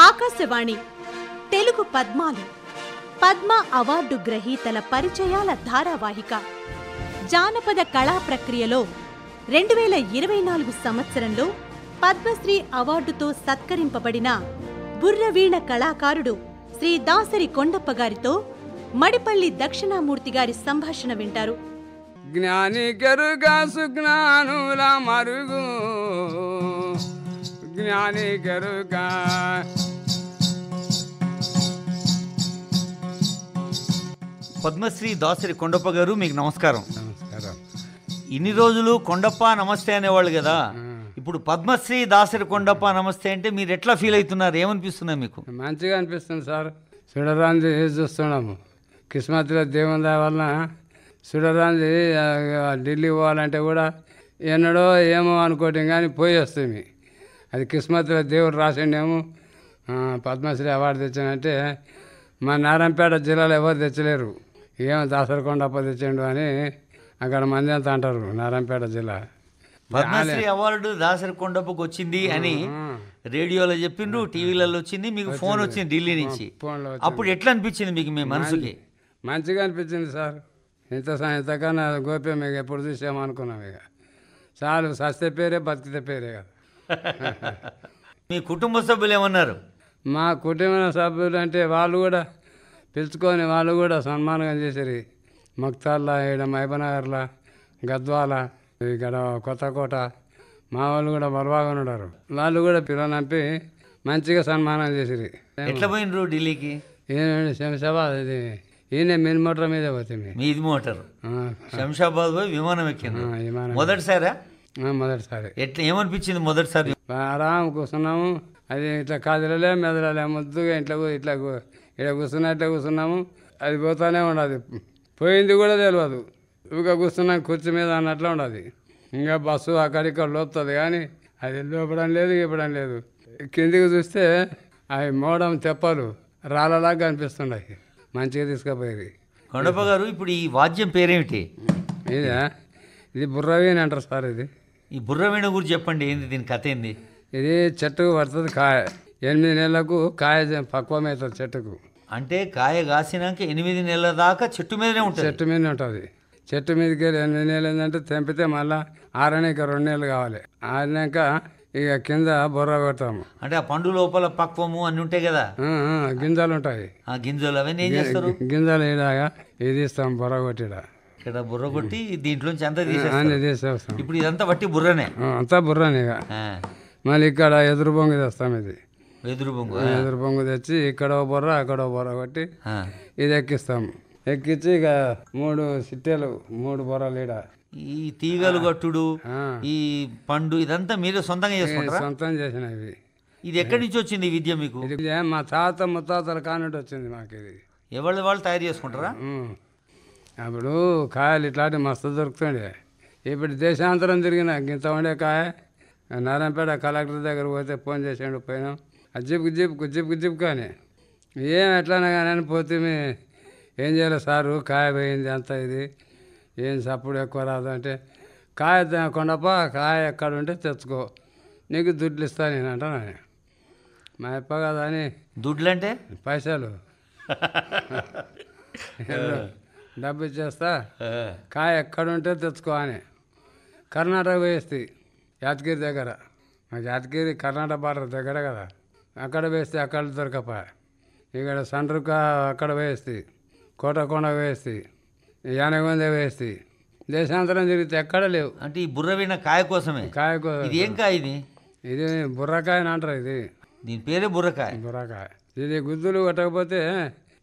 ఆకాశవాణి తెలుగు పద్మాలు పద్మ అవార్డు గ్రహీతల పరిచయాల ధారావాహిక జానపద కళా ప్రక్రియలో 2024 సంవత్సరంలో పద్మశ్రీ అవార్డుతో సత్కరింపబడిన బుర్రవీణ కళాకారుడు శ్రీ దాసరి కొండప్ప గారితో మడిపల్లి దక్షిణామూర్తి గారి సంభాషణ వింటారు. జ్ఞాని గరుగా సుజ్ఞానుల మరుగు జ్ఞాని గరుగా పద్మశ్రీ దాసరి కొండప్ప గారు, మీకు నమస్కారం. నమస్కారం. ఇన్ని రోజులు కొండప్ప నమస్తే అనేవాళ్ళు కదా, ఇప్పుడు పద్మశ్రీ దాసరి కొండప్ప నమస్తే అంటే మీరు ఎట్లా ఫీల్ అవుతున్నారు? ఏమనిపిస్తున్నా మీకు? మంచిగా అనిపిస్తుంది సార్. చూడరాంది చూస్తున్నాము. కిస్మత్లో దేవుని దయ వలన చూడరాంది ఢిల్లీ పోవాలంటే కూడా ఎన్నడో ఏమో అనుకోవటం కానీ పోయి వస్తుంది. అది కిస్మత్లో దేవుడు రాసిండేమో. పద్మశ్రీ అవార్డు తెచ్చానంటే మా నారాయణపేట జిల్లాలో ఎవరు తెచ్చలేరు. ఏమో దాసరి కొండప్ప తెచ్చిండు అని అక్కడ మంది అంతా అంటారు. నారాయణపేట జిల్లా పద్మశ్రీ అవార్డు దాసరి కొండప్పకు వచ్చింది అని రేడియోలో చెప్పిండ్రు, టీవీలలో వచ్చింది, మీకు ఫోన్ వచ్చింది ఢిల్లీ నుంచి. అప్పుడు ఎట్లా అనిపించింది మీకు మీ మనసుకి? మంచిగా అనిపించింది సార్. ఇంతకన్నా గోప్యం మీకు ఎప్పుడు చూసామో అనుకున్నాం. ఇక చాలు, సస్తే పేరే బతికితే పేరే కదా. మీ కుటుంబ సభ్యులు ఏమన్నారు? మా కుటుంబ సభ్యులు అంటే వాళ్ళు కూడా పిలుచుకొని వాళ్ళు కూడా సన్మానంగా చేశారు. మక్తాల్లా, ఇక్కడ మహబూబ్నగర్లా, గద్వాల, ఇక్కడ కొత్తకోట మా వాళ్ళు కూడా బలబాగా ఉన్నారు. వాళ్ళు కూడా పిల్లలంపి మంచిగా సన్మానం చేసిరి. ఎట్లా పోయినరు ఢిల్లీకి? శంషాబాద్ ఇది ఈయన మిన్ మోటార్ మీదే పోతుంది. మీది మోటార్ శంషాబాద్ పోయి విమానం ఎక్కింది. మొదటిసారా? మొదటిసారి. ఎట్లా ఏమనిపించింది మొదటిసారి? ఆరాం కూర్చున్నాము. అది ఇట్లా కాదులలే మెదలలే ముద్దుగా ఇట్లా కూర్చున్నట్లే కూర్చున్నాము. అది పోతానే ఉండదు, పోయింది కూడా తెలియదు. ఇక కూర్చున్నాం కుర్చీ మీద అన్నట్లు ఉండదు. ఇంకా బస్సు అక్కడిక్కడ లోపుతుంది కానీ అది లోపడం లేదు, ఇవ్వడం లేదు. కిందికి చూస్తే అవి మోడం తెప్పలు రాళ్ళలాగా కనిపిస్తున్నాయి. మంచిగా తీసుకుపోయేది. కొండప్ప గారు, ఇప్పుడు ఈ వాద్యం పేరేమిటి? ఇది బుర్రవీణ అంటారు సార్. ఈ బుర్రవీణ గురించి చెప్పండి, ఏంది దీని కథ ఏంది? ఇది చెట్టుకు పడుతుంది కాయ. 8 నెలలకు కాయ పక్వమవుతుంది చెట్టుకు. అంటే కాయ కాసినాక 8 నెలల దాకా చెట్టు మీదనే ఉంటుంది? చెట్టు మీదనే ఉంటుంది. చెట్టు మీదకి వెళ్ళి 8 నెలలు ఏంటంటే తెంపితే మళ్ళీ ఆరడానికి 2 నెలలు కావాలి. ఆరినాక ఇక కింద బుర్ర కొడతాము. అంటే ఆ పండు లోపల పక్వము అన్ని ఉంటాయి కదా, గింజలు ఉంటాయి. ఆ గింజలు అవన్నీ ఏం చేస్తారు? గింజలు ఇలాగా ఇది ఇస్తాం బుర్ర కొట్టిడ. ఇక్కడ బుర్ర కొట్టి దీంట్లోంచి అంతా తీసేస్తాం. ఇప్పుడు ఇదంతా వట్టి బుర్రనే? అంతా బుర్రనే. ఇక మళ్ళీ ఇక్కడ ఎదురు బొంగు తెస్తాం. ఇది ఎదురు బొంగు తెచ్చి ఇక్కడ బొర్ర అక్కడ బొర్ర కొట్టి ఇది ఎక్కిస్తాం. ఎక్కించి ఇక 3 సిట్టెలు 3 బొర్రలు ఈడ. ఈ తీగలు కట్టుడు, ఈ పండు ఇదంతా మీరే సొంతంగా చేసుకుంటారా? సొంతం చేసినవి. ఇది ఎక్కడి నుంచి వచ్చింది ఈ విద్య మీకు? ఇది మా తాత ముత్తాతల కానుండి వచ్చింది మాకు. ఇది వాళ్ళు తయారు చేసుకుంటారా? అప్పుడు కాయలు ఇట్లాంటి మస్తు దొరుకుతుండే. ఇప్పుడు దేశాంతరం తిరిగిన ఇంత ఉండే కాయ నారాయణపేట కలెక్టర్ దగ్గర పోతే ఫోన్ చేసాడు. పోయినాం. జిప్ కానీ ఏం ఎట్లానే కానీ పోతే ఏం చేయాలి సారు, కాయ పోయింది అంత. ఇది ఏం సప్పుడు ఎక్కువ రాదు అంటే, కాయ కొండప్ప కాయ ఎక్కడ ఉంటే తెచ్చుకో, నీకు దుడ్లు ఇస్తా నేను అంటాను. మా అప్ప కదా అని. దుడ్లు అంటే పైసలు, డబ్బు ఇచ్చేస్తా, కాయ ఎక్కడుంటే తెచ్చుకో అని. కర్ణాటక వేస్తే యాదగిరి దగ్గర, మాకు యాదగిరి కర్ణాటక బార్డర్ దగ్గర కదా, అక్కడ వేస్తే అక్కడ దొరకపా. ఇక్కడ సండ్రుక అక్కడ వేస్తే, కోటకొండ వేస్తే, యానగొంద వేస్తే, దేశాంతరం తిరిగితే ఎక్కడ లేవు. అంటే ఈ బుర్రవీణ కాయ కోసమే? కాయ కోసం. ఇది ఏం కాయ? ఇది బుర్రకాయ అని అంటారు. దీని పేరే బుర్రకాయ. ఇది గుద్దులు కొట్టకపోతే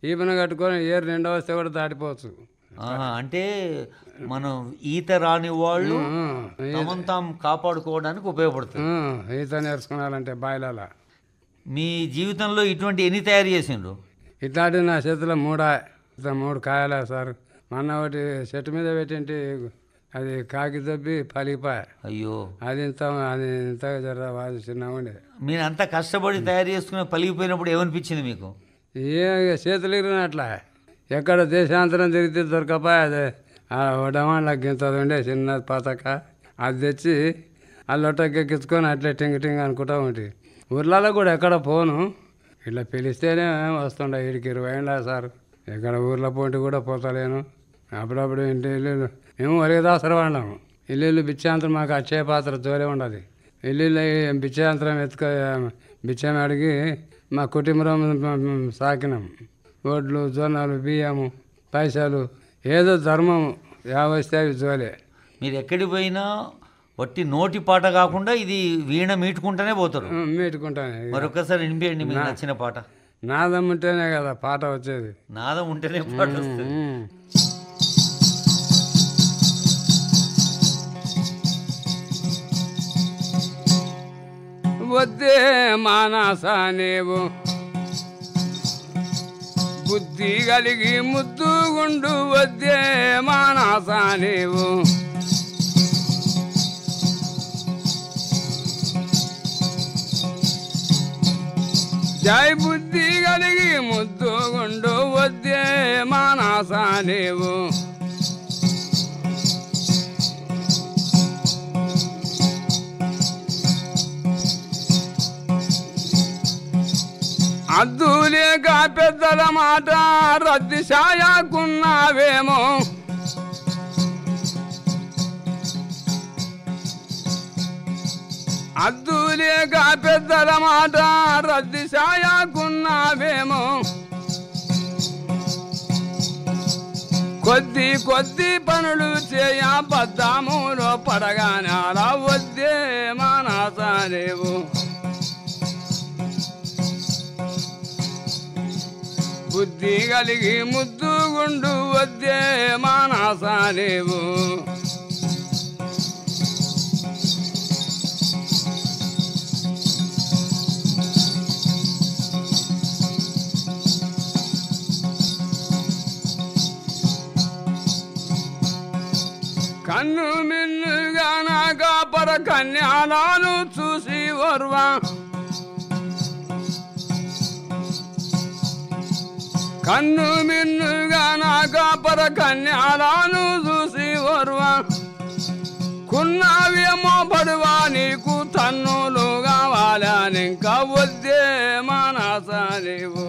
ఈపన కట్టుకొని ఏరు నిండా వస్తే కూడా దాటిపోవచ్చు. అంటే మనం ఈత రాని వాళ్ళు తమను తాము కాపాడుకోవడానికి ఉపయోగపడుతుంది. ఈత నేర్చుకోవాలంటే బాయిల. మీ జీవితంలో ఇటువంటి ఎన్ని తయారు చేసిండ్రు? ఇట్లాంటి నా చేతిలో 3 కాయలే సార్. మొన్న ఒకటి చెట్టు మీద పెట్టింటి, అది కాకి దబ్బి పలిగిపోయా. అయ్యో, అది ఇంత జర చిన్న ఉండే. మీరు అంతా కష్టపడి తయారు చేసుకుని పలిగిపోయినప్పుడు ఏమనిపించింది మీకు? చేతులు ఇరిగినట్లా. ఎక్కడ దేశాంతరం తిరిగితే దొరకపోయా. అదే డమాండ్లకు ఇంత ఉండే చిన్న పతక, అది తెచ్చి ఆ లొట్టకెక్కించుకొని అట్లే టింగ్ అనుకుంటా ఉంటే. ఊర్లలో కూడా ఎక్కడ పోను, ఇట్లా పిలిస్తేనే వస్తుండే. వీడికి 20 ఏళ్ళ సార్. ఇక్కడ ఊర్లో పోటీ కూడా పోతలేను. అప్పుడప్పుడు ఇంటి ఇల్లు మేము ఒరిగదాసర వాడినాము. ఇల్లు బిచ్చాంతరం మాకు అక్షయ పాత్ర జోలే ఉండదు. ఇల్లు బిచ్చాంతరం బిచ్చం అడిగి మా కుటుంబం సాకినాం. వడ్లు, జొన్నలు, బియ్యము, పైసలు, ఏదో ధర్మం వస్తే అవి జోలే. మీరు ఎక్కడికి పోయినా వట్టి నోటి పాట కాకుండా ఇది వీణ మీటుకుంటూనే పోతారు. మీటుకుంటానే. మరొకసారి వినిపించండి మీకు నచ్చిన పాట. నాదం ఉంటేనే కదా పాట వచ్చేది. నాదం ఉంటేనే పాట వస్తుంది. వద్దే మానస నీవు బుద్ధి కలిగి ముద్దుగుండు. వద్దే మానస నీవు జై బుద్ధి కలిగి ముద్దుగుండు. వద్దే మానస నీవు అద్దులేక పెద్దల మాట రద్ది సాయాకున్నావేమో. అద్దులేక పెద్దల మాట రద్ది సాయాకున్నావేమో. కొద్ది పనులు చేయ బద్దాములో పడగానే అలా. వద్దే మానస నీవు బుద్ధి కలిగి ముద్దుగుండు. వద్దే మానస నీవు కన్ను మిన్నుగా నా కాపర కన్యాలను చూసి ఓర్వా. కన్ను మిన్నుగా నా కాపర కన్యాలను చూసి ఓర్వా. కున్నావేమో పడువా నీకు తన్నులు కావాలని. ఇంకా వద్దే మానస నీవు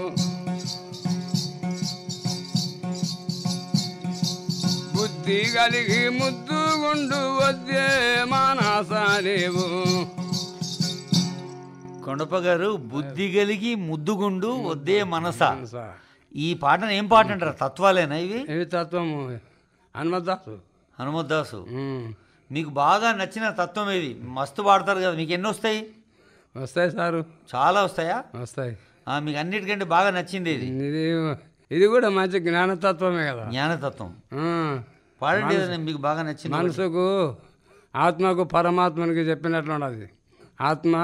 బుద్ధి కలిగి ముద్దుగుండు. వద్దే మానస నీవు. కొండప్ప గారు, బుద్ధి కలిగి ముద్దుగుండు వద్దే మనస. ఈ పాటను ఏం పాట అంటారు? తత్వాలేనా ఇవి? ఇవి తత్వము. హనుమద్దాసు. హనుమద్దాసు. మీకు బాగా నచ్చిన తత్వం ఏది? మస్తు పాడతారు కదా, మీకు ఎన్ని వస్తాయి? వస్తాయి సారు, చాలా వస్తాయా? వస్తాయి. మీకు అన్నిటికంటే బాగా నచ్చింది ఇది? ఇది కూడా మంచి జ్ఞానతత్వమే కదా. జ్ఞానతత్వం పాడండి. మీకు బాగా నచ్చింది? మనసుకు ఆత్మకు పరమాత్మనికి చెప్పినట్లు ఉండదు. ఆత్మ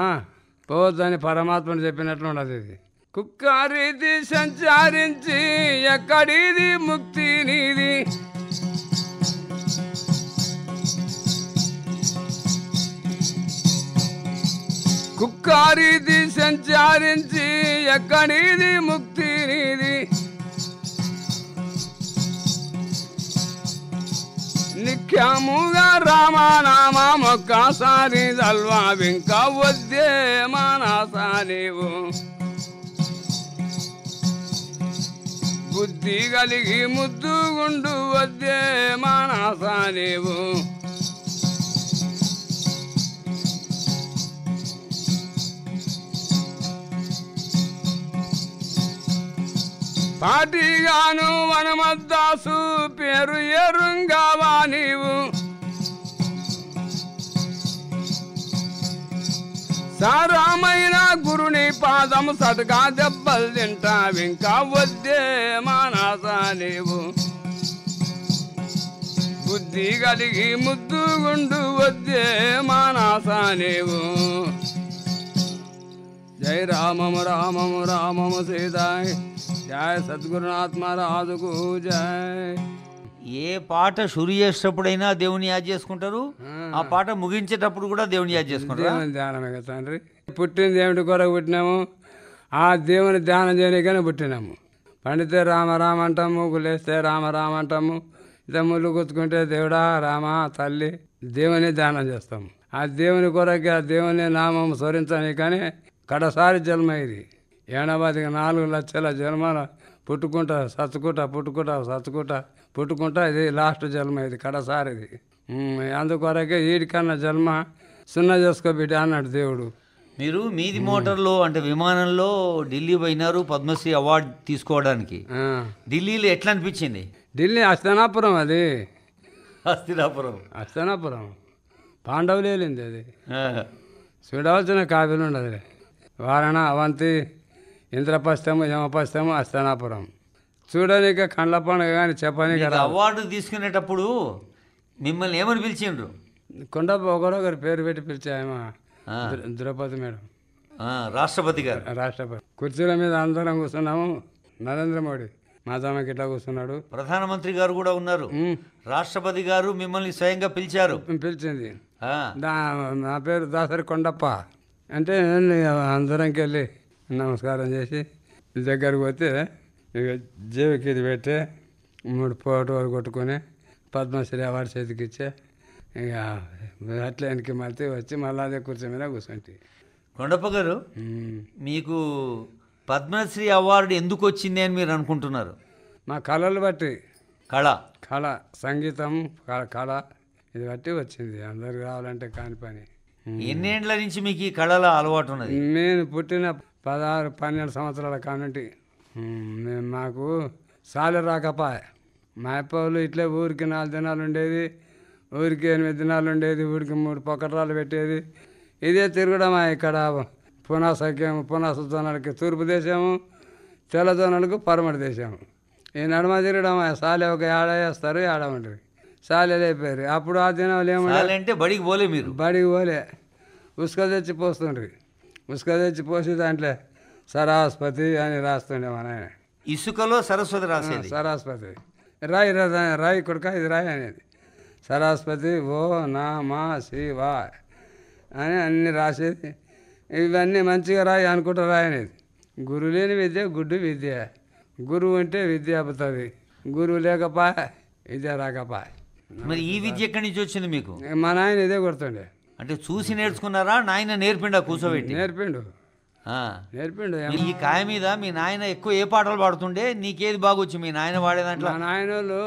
పోవద్దని పరమాత్మని చెప్పినట్లు ఉండదు. ఇది కుక్కారీతి సంచారించి ఎక్కడిది ముక్తి నీది. కుక్కారీతి సంచారించి ఎక్కడిది ముక్తి నీది. నిత్యముగా రామనామం ఒక్కసారి దల్వా. ఇంకా వద్దే మానస నీవు బుద్ధి కలిగి ముద్దుగుండు. వద్దే మానస నీవు పాటిగాను వనమద్దాసు పేరు ఎరుంగావా నీవు. సారామైన గురుని పాదము సటగా దెబ్బలు తింటావు. ఇంకా వద్దే మానస నీవు బుద్ధి కలిగి ముద్దుగుండు. వద్దే మానస నీవు. జై రామము రామము రామము సీతాయ్. జయ సద్గురునాథ్ మహారాజుకు జై. ఏ పాట షురు చేసేటప్పుడైనా దేవుని యాద్ చేసుకుంటారు, ఆ పాట ముగించేటప్పుడు కూడా దేవుని యాద్ చేసుకుంటారు. దేవుని ధ్యానమే కదా తండ్రి. పుట్టిన దేవుడి కొరకు పుట్టినాము, ఆ దేవుని ధ్యానం చేయడానికనే పుట్టినాము. పండితే రామ రామ అంటాము, గులేస్తే రామ రామ అంటాము, ముళ్ళు గుచ్చుకుంటే దేవుడా రామ తల్లి దేవుని ధ్యానం చేస్తాము. ఆ దేవుని కొరకు ఆ దేవుని నామం స్మరించడానికని కడసారి జన్మ ఇది. ఏడాదికి 4 లక్షల జన్మల పుట్టుకుంటా పుట్టుకుంటా ఇది లాస్ట్ జన్మ, ఇది కడసారి ఇది. అందుకొరకే వీడికన్నా జన్మ సున్నా చేసుకోబిడ్డ అన్నాడు దేవుడు. మీరు మీది మోటార్లో అంటే విమానంలో ఢిల్లీ పోయినారు పద్మశ్రీ అవార్డు తీసుకోవడానికి. ఢిల్లీలో ఎట్లా అనిపించింది? ఢిల్లీ హస్తనాపురం, అది హస్తనాపురం పాండవులు వెళ్ళింది అది. చూడవలసిన కాపీలు ఉండదు. వారణ, అవంతి, ఇంద్రపస్థము, యమపస్థము, హస్తనాపురం చూడనిక కండ్ల పండుగ కానీ చెప్పని కదా. అవార్డు తీసుకునేటప్పుడు మిమ్మల్ని ఏమని పిలిచిండ్రు? కొండప్ప ఒకరొకరు పేరు పెట్టి పిలిచాయమా. ద్రౌపది మేడం, రాష్ట్రపతి గారు. రాష్ట్రపతి కుర్చీల మీద అందరం కూర్చున్నాము. నరేంద్ర మోడీ మాతమ్మకి ఇట్లా కూర్చున్నాడు. ప్రధానమంత్రి గారు కూడా ఉన్నారు. రాష్ట్రపతి గారు మిమ్మల్ని స్వయంగా పిలిచారు. పిలిచింది. నా పేరు దాసరి కొండప్ప అంటే అందరంకి వెళ్ళి నమస్కారం చేసి దగ్గరకు పోతే ఇక జేబుకి ఇది పెట్టి 3 ఫోటోలు కొట్టుకొని పద్మశ్రీ అవార్డు చేతికి ఇచ్చే ఇక అట్లా వెనక్కి మళ్ళీ వచ్చి మళ్ళీ అదే కూర్చో మీద కూర్చుంటే. కొండప్ప గారు, మీకు పద్మశ్రీ అవార్డు ఎందుకు వచ్చింది అని మీరు అనుకుంటున్నారు? మా కళలు బట్టి, కళ సంగీతం కళ ఇది బట్టి వచ్చింది. అందరికి రావాలంటే కాని పని. ఎన్నేండ్ల నుంచి మీకు ఈ కళల అలవాటు ఉన్నది? నేను పుట్టిన 16-12 సంవత్సరాల కానుంటి మాకు సాలె రాకపాయ. మా అప్పలు ఇట్లే ఊరికి 4 దినాలు ఉండేది, ఊరికి 8 దినాలు ఉండేది, ఊరికి 3 పొక్కటాలు పెట్టేది. ఇదే తిరగడం. ఇక్కడ పునాస జోనాలకి తూర్పు దేశము, తెల్ల జోనాలకు పరమటి దేశము. ఈ నడుమ తిరగడం. సాలె ఒక ఏడ వేస్తారు, ఏడ ఉంటుంది. సాలెలు అయిపోయారు. అప్పుడు ఆ దినాలు ఏమంటే బడికి పోలే, మీరు బడికి పోలే. ఉసుక తెచ్చి పోస్తుండ్రి. ఉసుక తెచ్చి పోసి దాంట్లో సరస్వతి అని రాస్తుండే మా నాయన. ఇసుకలో సరస్వతి రాసేది. సరస్వతి రాయి కొడుక ఇది రాయి అనేది. సరస్వతి ఓ నా మా శివ అని అన్నీ రాసేది. ఇవన్నీ మంచిగా రాయి అనుకుంటా రాయి అనేది. గురువు లేని విద్య గుడ్డు విద్య. గురువు అంటే విద్య అవుతుంది, గురువు లేకపోయా విద్య రాకపోయా. మరి ఈ విద్య ఎక్కడి నుంచి వచ్చింది మీకు? మా నాయన ఇదే కొడుతుండే. అంటే చూసి నేర్చుకున్నారా? నాయన నేర్పిండా? కూర్చోబెట్టి నేర్పిండు. ఈ కాయ మీద మీ నాయన ఎక్కువ ఏ పాటలు పాడుతుండే? నీకేది బాగొచ్చు మీ నాయన పాడేదాంట్లో? మా నాయన వాళ్ళు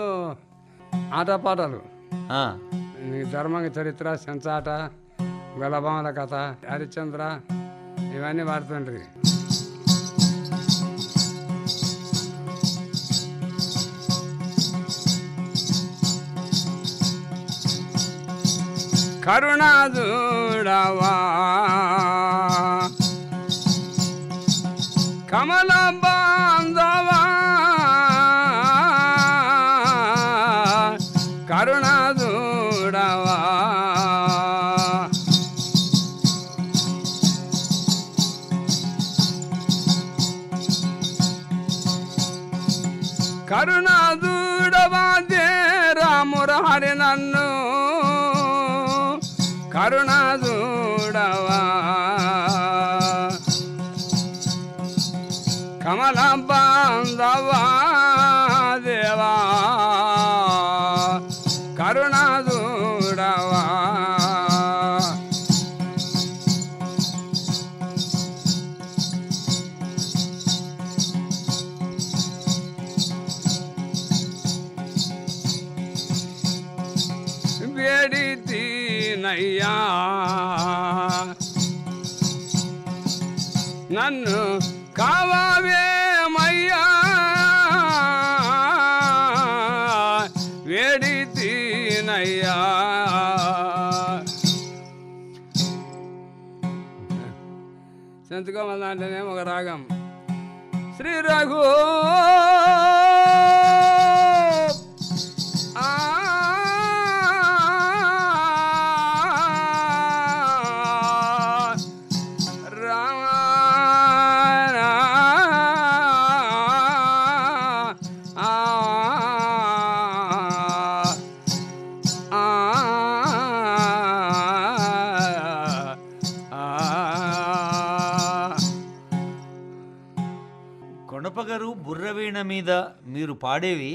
ఆటపాటలు, ధర్మంగ చరిత్ర, సెంచాట, గొల్లబామల కథ, హరిశ్చంద్ర ఇవన్నీ పాడుతుండ్రి. కరుణాదుడవా కమల బాంధవా కరుణాదుడవా కరుణాదుడవా దే రామురహరి నన్ను కరుణాదుడవా కమల బాంధవా దేవా కరుణాదుడవా వేడితీనయ్యా నన్ను కావావేమయ్యా వేడితీనయ్యా. సెంతుకోమల అంటేనేమో ఒక రాగం. శ్రీ రఘు కొండప్ప గారు, బుర్రవీణ మీద మీరు పాడేవి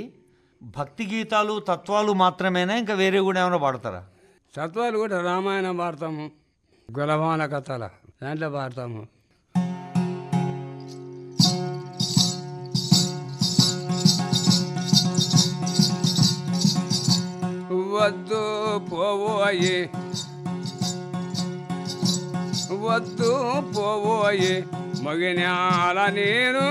భక్తి గీతాలు, తత్వాలు మాత్రమేనా? ఇంకా వేరే కూడా ఏమైనా పాడతారా? తత్వాలు కూడా రామాయణం పాడతాము, గులభాన కథల దాంట్లో పాడతాము. పోవోయి వద్దు పోవోయి మగినాల నేను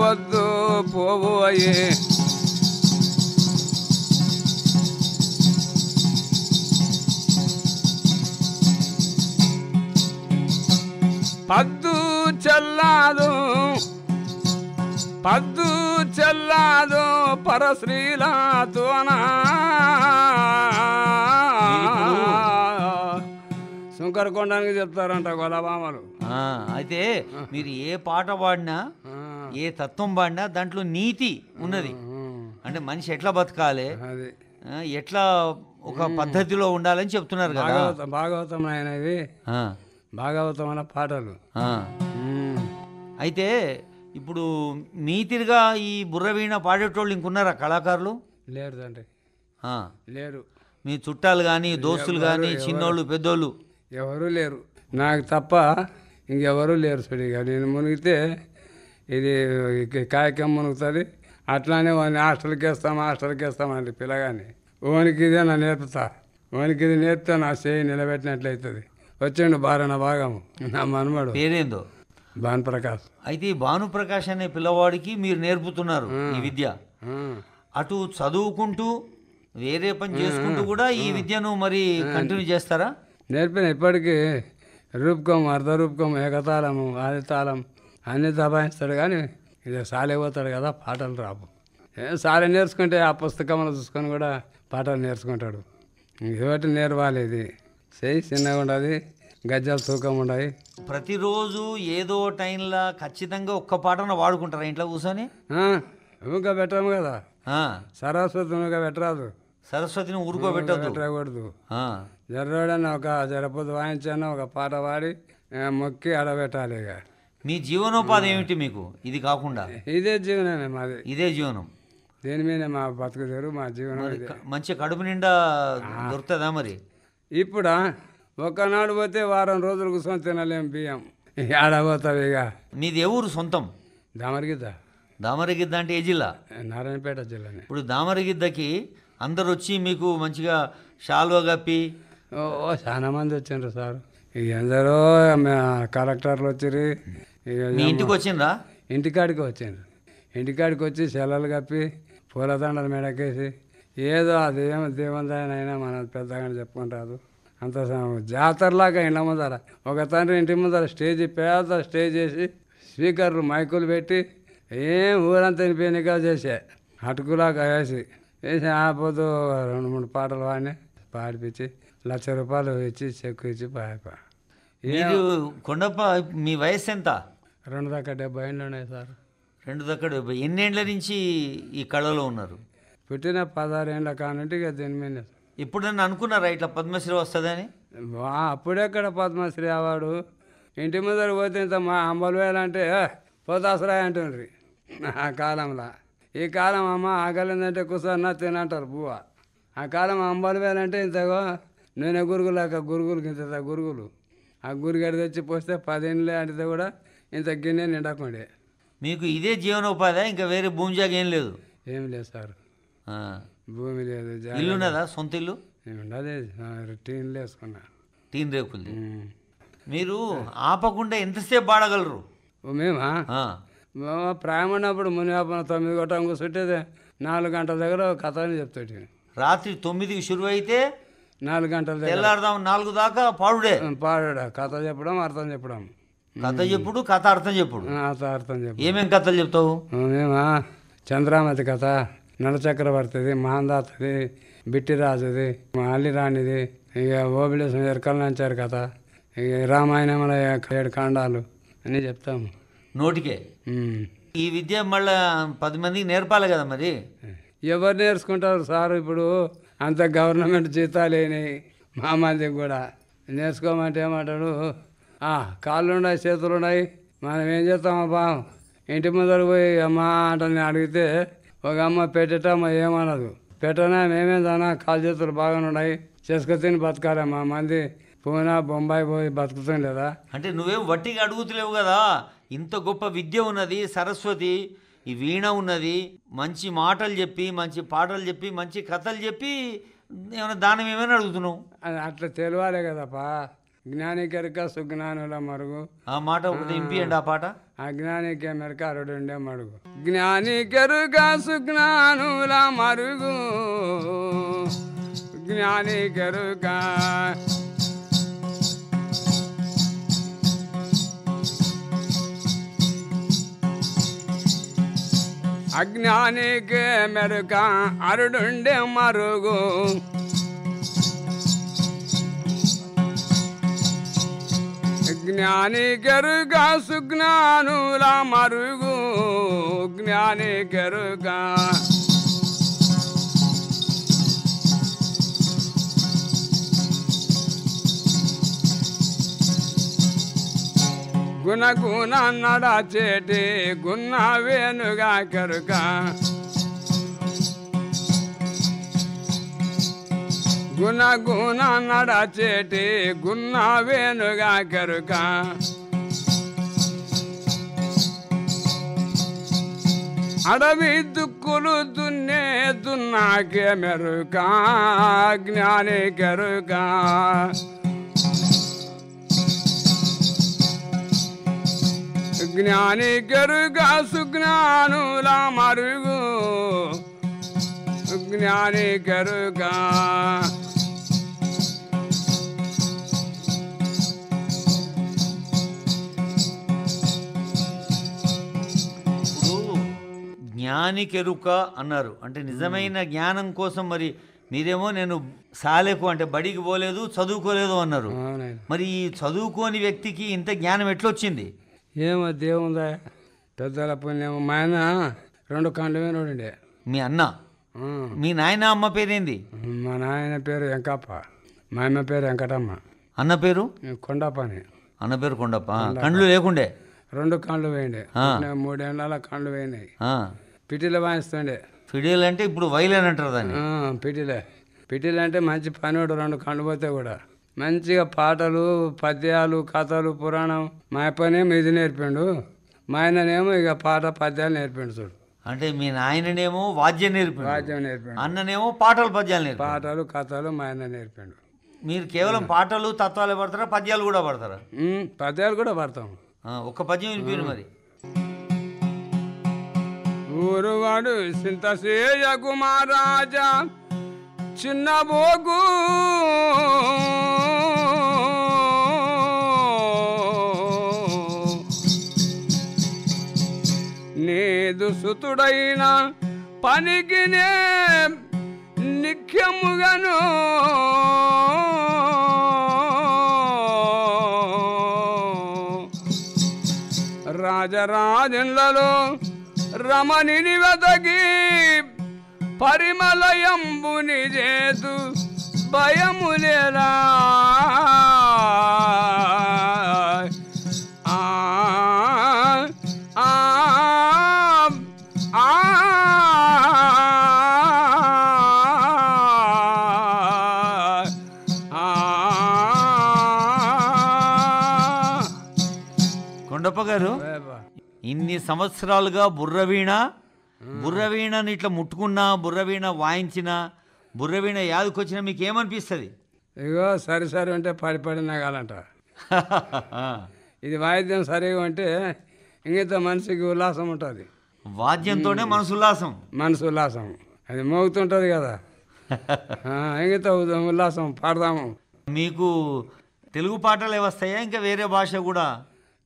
వద్దు పోవోయి పద్దు చెల్లాదు పరశ్రీలాతోనా శంకరకొండానికి చెప్తారంట గొలబామలు. అయితే మీరు ఏ పాట పాడినా ఏ తత్వం పాడినా దాంట్లో నీతి ఉన్నది. అంటే మనిషి ఎట్లా బతకాలి, ఎట్లా ఒక పద్ధతిలో ఉండాలని చెప్తున్నారు కదా. భాగవతం ఆయన ఇది, భాగవతం అన్న పాటలు. అయితే ఇప్పుడు మీతిరిగా ఈ బుర్రవీణ పాడేటోళ్ళు ఇంకున్నారా కళాకారులు? లేరు తండ్రి, లేరు. మీ చుట్టాలు కానీ దోస్తులు కానీ చిన్నోళ్ళు పెద్దోళ్ళు ఎవరు లేరు, నాకు తప్ప ఇంకెవరూ లేరు. సరిగా నేను మునిగితే ఇది కాయకం మునుగుతుంది. అట్లానే వాడిని హాస్టల్కి వేస్తామండి పిల్లగాని. ఓనికి ఇదే నా నేర్పుతా, ఓనికి ఇది నేర్పితే నా చేయి నిలబెట్టినట్లయితుంది. వచ్చిండు బారణ భాగము నా మనమడు. పేరేందో? భానుప్రకాష్. అయితే ఈ భానుప్రకాష్ అనే పిల్లవాడికి మీరు నేర్పుతున్నారు ఈ విద్య. అటు చదువుకుంటూ వేరే పని చేసుకుంటూ కూడా ఈ విద్యను మరి కంటిన్యూ చేస్తారా? నేర్పిన ఇప్పటికీ రూపకం, అర్ధరూపకం, ఏకతాళము, ఆదితాళం అన్నీ దబాయిస్తాడు. కానీ ఇది సాలేపోతాడు కదా, పాటలు రావు. సాలే నేర్చుకుంటే ఆ పుస్తకంలో చూసుకొని కూడా పాటలు నేర్చుకుంటాడు. ఇదొకటి నేర్వాలి. ఇది చెయ్యి చిన్నగా ఉండదు, గజ్జాలు తూకం ఉండవు. ప్రతిరోజు ఏదో టైంలో ఖచ్చితంగా ఒక్క పాటన వాడుకుంటారా ఇంట్లో కూర్చొని? ఊక పెట్టాము కదా, సరస్వతి ఊక పెట్టరాదు. సరస్వతిని ఊరుకోబెట్టదు, పెట్టకూడదు. జర్రోడని ఒక జరపొద్దు వాయించాను, ఒక పాట పాడి మొక్కి ఆడబెట్టాలి. ఇక మీ జీవనోపాధి ఏమిటి మీకు ఇది కాకుండా? ఇదే జీవనమే మాది, ఇదే జీవనం. దేని మీద మా బతుకు తెరు, మా జీవనం. మంచి కడుపు నిండా దొరుకుతుందా మరి? ఇప్పుడు ఒక్కనాడు పోతే వారం రోజులు కూర్చొని తినలేం బియ్యం. ఆడబోతావు. ఇక మీది ఎవరు సొంతం? దామరగిద్ద. దామరగిద్ద అంటే ఏ జిల్లా? నారాయణపేట జిల్లానే. ఇప్పుడు దామరగిద్దకి అందరు వచ్చి మీకు మంచిగా శాల్వా కప్పి చాలా మంది వచ్చిండ్రు సార్. ఇక ఎందరో కలెక్టర్లు వచ్చిర్రు. మీ ఇంటికి వచ్చిండ్రా? ఇంటికాడికి వచ్చిండ్రు. ఇంటికాడికి వచ్చి సెలవులు కప్పి పూలదండలు మెడకేసి ఏదో అదేమో దేవుందైనా మనం పెద్దగా చెప్పుకుంటారు. అంత జాతరలాగా ఇండ్ల ముందర ఒక తండ్రి ఇంటి ముందర పెద్ద స్టేజ్ వేసి స్పీకర్లు మైకులు పెట్టి ఏం ఊరంతా వినిపోయినగా చేసే అటుకులాగా వేసి ఆపోతూ 2-3 పాటలు పాడిపించి ₹1,00,000 ఇచ్చి చెక్కు ఇచ్చి పాడిపా. మీరు కొండప్ప మీ వయసు ఎంత? 270 ఉన్నాయి సార్. 270. ఎన్నేళ్ల నుంచి ఈ కళలో ఉన్నారు? పుట్టిన 16 ఏళ్ళ కానుంటే ఇక దీని మీద. ఎప్పుడన్నా అనుకున్నారా ఇట్లా పద్మశ్రీ వస్తుందని? అప్పుడెక్కడ పద్మశ్రీ అవార్డు. ఇంటి ముందర పోతే ఇంత మా అంబలు వేయాలంటే పోతాసరాయి అంటుండ్రి ఆ కాలంలో. ఈ కాలం అమ్మ ఆకలిందంటే కూర్చొని తినంటారు బువ్వ. ఆ కాలం అంబలు వేయాలంటే ఇంతగో నూనె గురుగులాక గురుగులకి ఇంత గురుగులు. ఆ గురిగడి తెచ్చి పోస్తే 10 ఏళ్ళే అంటే కూడా ఇంత గిన్నె నిండకుండే. మీకు ఇదే జీవనోపాధి? ఇంకా వేరే భూమి జాగ ఏం లేదు? ఏం లేదు సార్, భూమి లేదు. ఇల్లు ఉన్నదా? సొంత ఇల్లు ఉండదు, టీన్లు వేసుకున్నా. టీన్ రేకులు. మీరు ఆపకుండా ఎంతసేపు పాడగలరు? మేమా ప్రాయం ఉన్నప్పుడు మునియాపన 9 గంటల కూర్చుంటే 4 గంటల దగ్గర కథ అని చెప్తాడు. రాత్రి 9కి షురు అయితే 4 గంటల దగ్గర తెల్లారదాం 4 దాకా పాడుడే. పాడా కథ చెప్పడం, అర్థం చెప్పడం. కథ చెప్పుడు, కథ అర్థం చెప్పుడు. అర్థం చెప్పు. ఏమేం కథలు చెప్తావు? మేమా చంద్రామతి కథ, నలచక్రవర్తిది, మహాందాతది, బిట్టిరాజుది, అల్లిరాణిది, ఇక ఓబిలేసం ఎరకల నంచారు కథ, ఇక రామాయణంలో 7 కాండాలు అన్నీ చెప్తాము నోటికే. ఈ విద్య మళ్ళా 10 మందికి నేర్పాలి కదా మరి. ఎవరు నేర్చుకుంటారు సార్? ఇప్పుడు అంత గవర్నమెంట్ జీతాలు అయినాయి మా మందికి కూడా. నేర్చుకోమంటే ఏమంటాడు, కాళ్ళు ఉన్నాయి, చేతులు ఉన్నాయి, మనం ఏం చేస్తామబ్బా? ఇంటి ముందర పోయి అమ్మ అంటే అడిగితే ఒక అమ్మ పెట్టేటమ్మ ఏమనదు. పెట్టనా మేమేందన్నా కాలు చేతులు బాగానే ఉన్నాయి, చేసుకొని తిని బతకాలి. మా మంది పూనా బొంబాయి పోయి బతుకుతాం లేదా. అంటే నువ్వేం వట్టిగా అడుగుతలేవు కదా, ఇంత గొప్ప విద్య ఉన్నది, సరస్వతి ఈ వీణ ఉన్నది, మంచి మాటలు చెప్పి మంచి పాటలు చెప్పి మంచి కథలు చెప్పి ఏమైనా దానం ఏమైనా అడుగుతున్నావు. అట్లా తెలియాలి కదపా. జ్ఞానికెరక సుజ్ఞానుల మరుగు. ఆ మాట ఒకటి వినిపియండి ఆ పాట. అజ్ఞానికే మెరక అరుడుండే మడుగు. జ్ఞానికెరుక సుజ్ఞానుల మరుగు, జ్ఞానికెరుక అజ్ఞానికే మెరుక అరుడుండే మరుగు. జ్ఞానికెరుక సుజ్ఞానుల మరుగు, జ్ఞానికెరుక గుణగుణ నడచేటి గుణ వేణుగా కెరుక. గుణగుణ నడచేటి గుణ వేణుగా కెరుక. అడవి దుక్కులు దున్నే దున్నాకే మెరుక, జ్ఞాని కెరుక. జ్ఞానికెరుక సుజ్ఞానుల మరుగు, జ్ఞానికెరుక జ్ఞానికెరుక అన్నారు. అంటే నిజమైన జ్ఞానం కోసం మరి మీరేమో నేను సాలేకు అంటే బడికి పోలేదు చదువుకోలేదు అన్నారు. మరి ఈ చదువుకోని వ్యక్తికి ఇంత జ్ఞానం ఎట్లొచ్చింది? ఏమో దేవుందా పెద్దల పుణ్యం. మా ఆయన 2 కళ్ళు వేనుండే. మీ అన్న? మీ నాయన అమ్మ పేరేంది? మా నాయన పేరు వెంకప్ప, మా అమ్మ పేరు వెంకటమ్మ. అన్న పేరు కొండప్పని. అన్న పేరు కొండప్ప. కళ్ళు లేకుండే? 2 కళ్ళు వేయండి. 3 ఏళ్ళ కళ్ళు పోయినాయి. పిటిలో వాయిస్తుండే. ఫిడిల్ అంటే ఇప్పుడు వైలెన్ అంటారు దాన్ని. పిటిల్ అంటే మంచి పనివాడు. 2 కళ్ళు పోతే కూడా మంచిగా పాటలు పద్యాలు కథలు పురాణం. మా అప్పనేమో ఇది నేర్పిండు, మా ఆయననేమో ఇక పాట పద్యాలు నేర్పిండు చూడు. అంటే మీ నాయననేమో వాద్యం నేర్పిండు, అన్ననేమో పాటలు పద్యాలు నేర్పిండు. పాటలు కథలు మా ఆయన నేర్పిండు. మీరు కేవలం పాటలు తత్వాలే పడతారా, పద్యాలు కూడా పడతారా? పద్యాలు కూడా పడతాం. ఒక్క పద్యం వినిపిండు మరి. ఊరువాడు సింతసేయ కుమారాజా చిన్న బోగు నీదు సుతుడైన పనికి నే నిఖ్యముగను రాజరాజన్లలో రమణిని వెతకి పరిమళయంబుని చేతు భయములేలా. కొండప్ప గారు, ఇన్ని సంవత్సరాలుగా బుర్రవీణని ఇట్లా ముట్టుకున్నా, బుర్రవీణ వాయించినా, బుర్రవీణ యాదకొచ్చినా మీకు ఏమనిపిస్తుంది? ఇగో సరి అంటే పడి నగాలంట. ఇది వాయిద్యం సరిగా అంటే ఇంగిత మనిషికి ఉల్లాసం ఉంటుంది. వాద్యంతోనే మనసు ఉల్లాసం. అది మోగుతుంటుంది కదా, ఇంగిత ఉల్లాసం పాడదాము. మీకు తెలుగు పాటలే వస్తాయా ఇంకా వేరే భాష కూడా?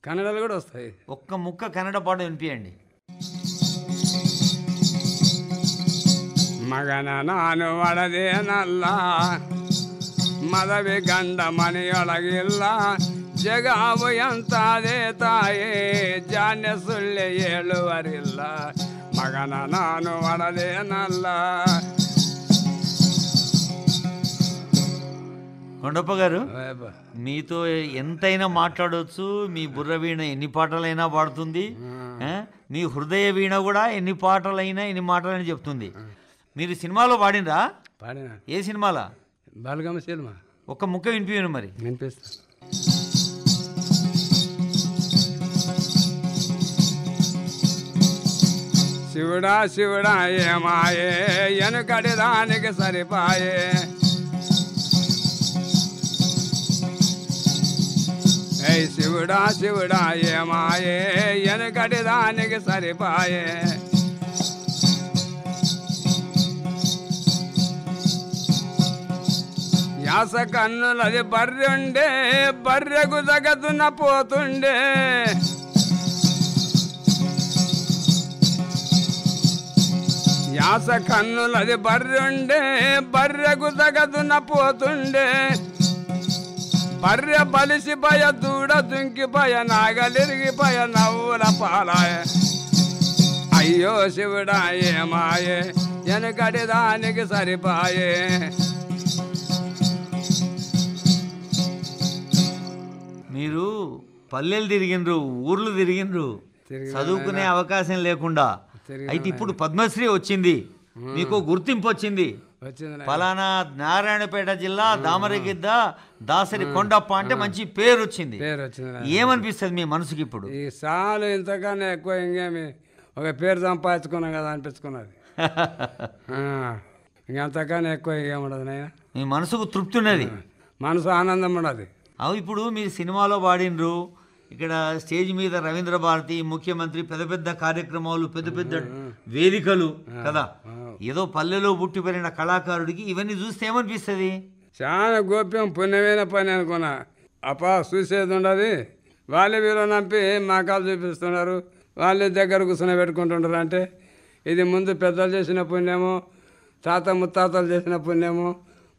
కన్నడలు కూడా వస్తాయి. ఒక్క ముక్క కన్నడ పాట వినిపియండి. మగన నాను వడదే నల్ల ಮದವಿ ಗಂಡ ಮನೆಯೊಳಗಿಲ್ಲ ಜಗಾವು ಎಂತಾದೆ ತಾಯೇ ಜಾನ್ಯ ಸುಳ್ಳೆ ಹೇಳುವರಿಲ್ಲ ಮಗನ ನಾನು ಒಡದೇನಲ್ಲ. కొండప్ప గారు, మీతో ఎంతైనా మాట్లాడవచ్చు. మీ బుర్ర వీణ ఎన్ని పాటలైనా పాడుతుంది, మీ హృదయ వీణ కూడా ఎన్ని పాటలైనా ఎన్ని మాటలైనా చెప్తుంది. మీరు సినిమాలో పాడినరా? పాడినా. ఏ సినిమాలా? బలగం సినిమా. ఒక్క ముక్క వినిపించను మరి. వినిపిస్తా. శివుడా శివుడా ఏమాయే ఎనుకటి దానికి సరిపాయే, ఏ శివుడా శివుడా ఏమాయే ఎనుకటి దానికి సరిపాయే, యాస కన్నులది బర్రెండే బర్రెకు తగదున్న పోతుండే, యాస కన్నులది బర్రెండే బర్రెకు తగదున్న పోతుండే, బర్రె బలిసిపోయ దూడ దుంకిపోయ నాగలిరిగిపోయ నవ్వుల పాలాయ, అయ్యో శివుడా ఏమాయే వెనకటి దానికి సరిపాయే. మీరు పల్లెలు తిరిగిండ్రు, ఊర్లు తిరిగిండ్రు, చదువుకునే అవకాశం లేకుండా. అయితే ఇప్పుడు పద్మశ్రీ వచ్చింది, మీకు గుర్తింపు వచ్చింది. ఫలానా నారాయణపేట జిల్లా దామరగిద్ద దాసరి కొండప్ప అంటే మంచి పేరు వచ్చింది. ఏమనిపిస్తుంది మీ మనసుకి ఇప్పుడు? ఈ సాలు ఇంతకన్నా ఎక్కువ ఇంకేమి ఒక పేరు సంపాదించుకున్నాం కదా అనిపించుకున్నది. ఇంకంతకన్నా ఎక్కువ ఇంకేముండదు నాయన. మీ మనసుకు తృప్తి ఉన్నది, మనసు ఆనందం ఉండదు. అవి ఇప్పుడు మీరు సినిమాలో పాడినరు, ఇక్కడ స్టేజ్ మీద రవీంద్ర భారతి, ముఖ్యమంత్రి, పెద్ద పెద్ద కార్యక్రమాలు, పెద్ద పెద్ద వేదికలు కదా. ఏదో పల్లెలో పుట్టి పెరిగిన కళాకారుడికి ఇవన్నీ చూస్తే ఏమనిపిస్తుంది? చాలా గోప్యం పుణ్యమైన పని అనుకున్నా. చూసేది ఉండదు. వాళ్ళే వీళ్ళు నంపి మాకాలు చూపిస్తున్నారు, వాళ్ళే దగ్గర కూర్చొని పెట్టుకుంటుంటారు. అంటే ఇది ముందు పెద్దలు చేసిన పుణ్యము, తాత ముత్తాతలు చేసిన పుణ్యము,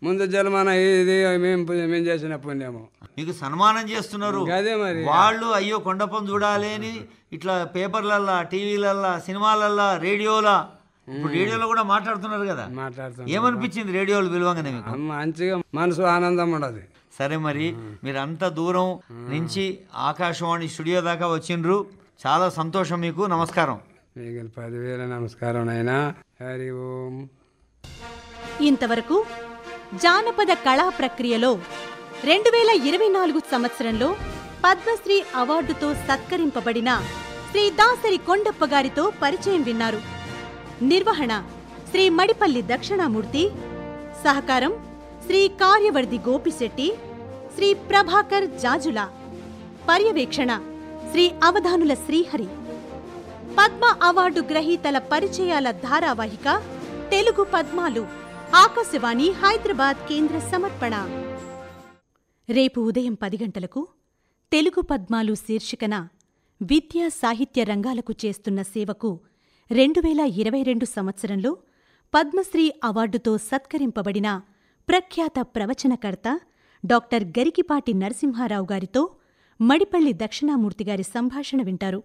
ముందు జన్మన ఇది మేము చేసిన పుణ్యము. మీకు సన్మానం చేస్తున్నారు, అదే మరి. వాళ్ళు అయ్యో కొండపం చూడాలి అని ఇట్లా పేపర్లల్లా, టీవీలల్లా, సినిమాలల్లా, రేడియోలా, ఇప్పుడు రేడియోలో కూడా మాట్లాడుతున్నారు కదా. ఏమనిపించింది రేడియోలు విలువగానే మీకు? మంచిగా మనసు ఆనందం ఉండదు. సరే, మరి మీరు అంత దూరం నుంచి ఆకాశవాణి స్టూడియో దాకా వచ్చిండ్రు, చాలా సంతోషం. మీకు నమస్కారం. మీకు 10,000 నమస్కారం నాయనా. హరి ఓం. ఇంతవరకు జానపద కళా ప్రక్రియలో 2024 సంవత్సరంలో పద్మశ్రీ అవార్డుతో సత్కరింపబడిన శ్రీ దాసరి కొండప్ప గారితో పరిచయం విన్నారు. నిర్వహణ శ్రీ మడిపల్లి దక్షిణామూర్తి, సహకారం శ్రీ కార్యవర్ధి గోపిశెట్టి, శ్రీ ప్రభాకర్ జాజుల, పర్యవేక్షణ శ్రీ అవధానుల శ్రీహరి. పద్మ అవార్డు గ్రహీతల పరిచయాల ధారావాహిక తెలుగు పద్మాలు, ఆకాశవాణి హైదరాబాద్ కేంద్ర సమర్పణ. రేపు ఉదయం 10 గంటలకు తెలుగు పద్మాలు శీర్షికన విద్యా సాహిత్య రంగాలకు చేస్తున్న సేవకు 2022 సంవత్సరంలో పద్మశ్రీ అవార్డుతో సత్కరింపబడిన ప్రఖ్యాత ప్రవచనకర్త డాక్టర్ గరికిపాటి నరసింహారావు గారితో మడిపల్లి దక్షిణామూర్తి గారి సంభాషణ వింటారు.